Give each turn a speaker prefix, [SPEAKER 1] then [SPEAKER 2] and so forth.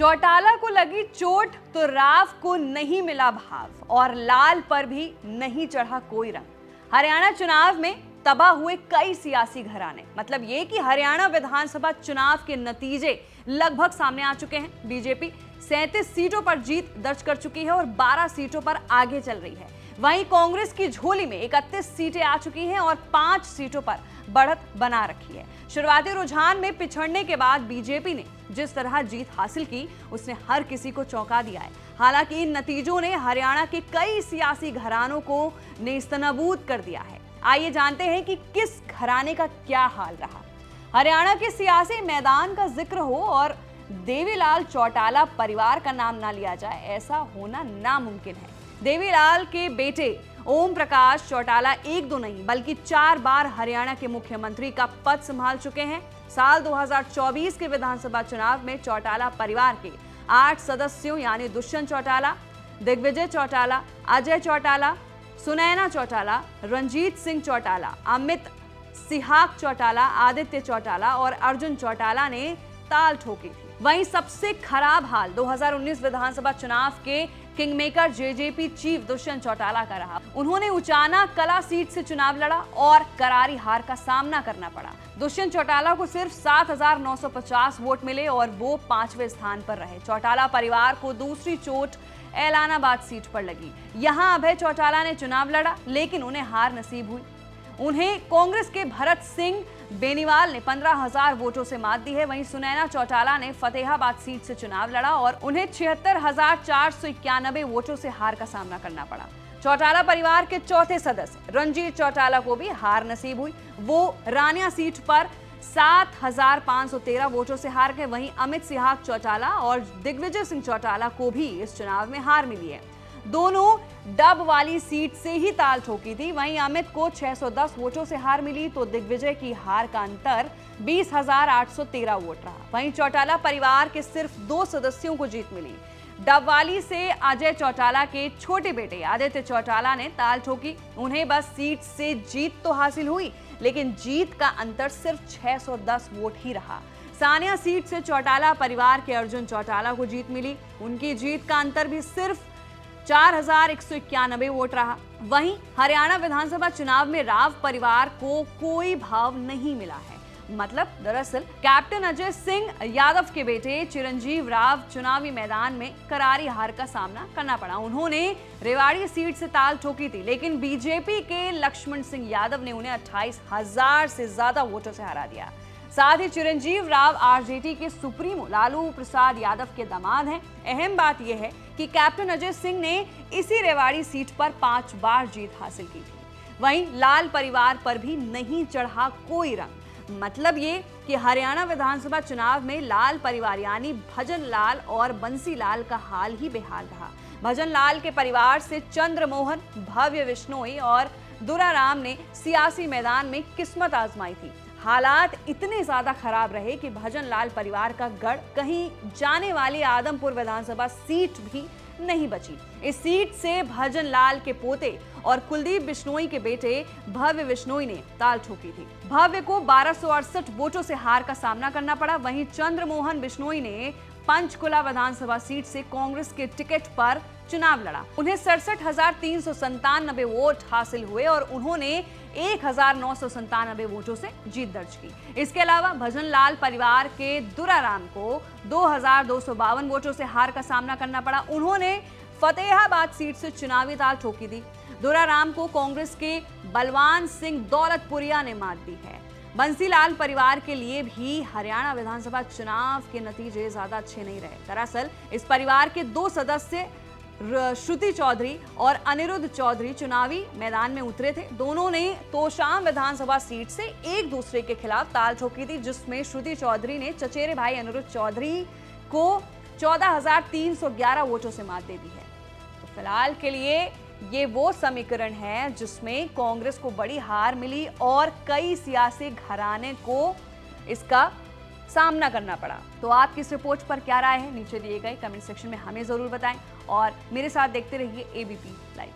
[SPEAKER 1] चौटाला को लगी चोट तो राव को नहीं मिला भाव और लाल पर भी नहीं चढ़ा कोई रंग। हरियाणा चुनाव में तबाह हुए कई सियासी घराने। मतलब ये कि हरियाणा विधानसभा चुनाव के नतीजे लगभग सामने आ चुके हैं। बीजेपी 37 सीटों पर जीत दर्ज कर चुकी है और 12 सीटों पर आगे चल रही है। वहीं कांग्रेस की झोली में 31 सीटें आ चुकी हैं और 5 सीटों पर बढ़त बना रखी है। शुरुआती रुझान में पिछड़ने के बाद बीजेपी ने जिस तरह जीत हासिल की, उसने हर किसी को चौंका दिया है। हालांकि इन नतीजों ने हरियाणा के कई सियासी घरानों को नेस्तनाबूद कर दिया है। आइए जानते हैं कि किस घराने का क्या हाल रहा। हरियाणा के सियासी मैदान का जिक्र हो और देवीलाल चौटाला परिवार का नाम ना लिया जाए, ऐसा होना नामुमकिन है। देवीलाल के बेटे ओम प्रकाश चौटाला एक दो नहीं बल्कि 4 बार हरियाणा के मुख्यमंत्री का पद संभाल चुके हैं। साल 2024 के विधानसभा चुनाव में चौटाला परिवार के 8 सदस्यों यानी दुष्यंत चौटाला, दिग्विजय चौटाला, अजय चौटाला, सुनैना चौटाला, रंजीत सिंह चौटाला, अमित सिहाग चौटाला, आदित्य चौटाला और अर्जुन चौटाला ने ताल ठोकी थी। वहीं सबसे खराब हाल 2019 विधानसभा चुनाव के kingmaker JJP chief Dushyant Chautala का रहा। उन्होंने उचाना कला सीट से चुनाव लड़ा और करारी हार का सामना करना पड़ा। दुष्यंत चौटाला को सिर्फ 7,950 वोट मिले और वो 5वें स्थान पर रहे। चौटाला परिवार को दूसरी चोट एलानाबाद सीट पर लगी। यहां अभय चौटाला ने चुनाव लड़ा लेकिन उन्हें हार नसीब हुई। उन्हें कांग्रेस के भरत सिंह बेनीवाल ने 15,000 वोटों से मात दी है। वहीं सुनैना चौटाला ने फतेहाबाद सीट से चुनाव लड़ा और उन्हें 76,491 वोटों से हार का सामना करना पड़ा। चौटाला परिवार के चौथे सदस्य रंजीत चौटाला को भी हार नसीब हुई। वो रानिया सीट पर 7,513 वोटों से हार गए। वहीं अमित सिहाग चौटाला और दिग्विजय सिंह चौटाला को भी इस चुनाव में हार मिली है। दोनों डब वाली सीट से ही ताल ठोकी थी। वहीं अमित को 610 वोटों से हार मिली तो दिग्विजय की हार का अंतर 20,813 वोट रहा। वहीं चौटाला परिवार के सिर्फ 2 सदस्यों को जीत मिली। डबवाली से अजय चौटाला के छोटे बेटे आदित्य चौटाला ने ताल ठोकी। उन्हें बस सीट से जीत तो हासिल हुई लेकिन जीत का अंतर सिर्फ 610 वोट ही रहा। सानिया सीट से चौटाला परिवार के अर्जुन चौटाला को जीत मिली। उनकी जीत का अंतर भी सिर्फ 4,191 वोट रहा। वहीं हरियाणा विधानसभा चुनाव में राव परिवार को कोई भाव नहीं मिला है। मतलब दरअसल कैप्टन अजय सिंह यादव के बेटे चिरंजीव राव चुनावी मैदान में करारी हार का सामना करना पड़ा। उन्होंने रेवाड़ी सीट से ताल ठोकी थी लेकिन बीजेपी के लक्ष्मण सिंह यादव ने उन्हें 28,000 से ज्यादा वोटों से हरा दिया। साथ ही चिरंजीव राव आरजेडी के सुप्रीमो लालू प्रसाद यादव के दामाद हैं। अहम बात यह है कि कैप्टन अजय सिंह ने इसी रेवाड़ी सीट पर 5 बार जीत हासिल की थी। वहीं लाल परिवार पर भी नहीं चढ़ा कोई रंग। मतलब ये कि हरियाणा विधानसभा चुनाव में लाल परिवार यानी भजन लाल और बंसी लाल का हाल ही बेहाल रहा। भजन लाल के परिवार से चंद्रमोहन, भव्य विश्नोई और दुराराम ने सियासी मैदान में किस्मत आजमाई थी। हालात इतने ज्यादा खराब रहे कि भजन लाल परिवार का गढ़ कहीं जाने वाली आदमपुर विधानसभा सीट भी नहीं बची। इस सीट से भजन लाल के पोते और कुलदीप बिश्नोई के बेटे भव्य बिश्नोई ने ताल ठोकी थी। भव्य को 1268 वोटों से हार का सामना करना पड़ा। वहीं चंद्रमोहन बिश्नोई ने पंचकुला विधानसभा सीट से कांग्रेस के टिकट पर चुनाव लड़ा। उन्हें 67,397 वोट हासिल हुए और उन्होंने 1,997 वोटों से जीत दर्ज की। इसके अलावा भजन लाल परिवार के दुराराम को 2,252 वोटों से हार का सामना करना पड़ा। उन्होंने फतेहाबाद सीट से चुनावी ताल ठोकी थी। दुराराम को कांग्रेस के बलवान सिंह दौलतपुरिया ने मात दी है। बंसीलाल परिवार के लिए भी हरियाणा विधानसभा चुनाव के नतीजे ज्यादा अच्छे नहीं रहे। दरअसल इस परिवार के 2 सदस्य श्रुति चौधरी और अनिरुद्ध चौधरी चुनावी मैदान में उतरे थे। दोनों ने तोशाम विधानसभा सीट से एक दूसरे के खिलाफ ताल ठोकी थी, जिसमें श्रुति चौधरी ने चचेरे भाई अनिरुद्ध चौधरी को 14,311 वोटों से मात दे दी है। तो फिलहाल के लिए ये वो समीकरण है जिसमें कांग्रेस को बड़ी हार मिली और कई सियासी घराने को इसका सामना करना पड़ा। तो आपकी इस रिपोर्ट पर क्या राय है, नीचे दिए गए कमेंट सेक्शन में हमें जरूर बताएं और मेरे साथ देखते रहिए एबीपी लाइव।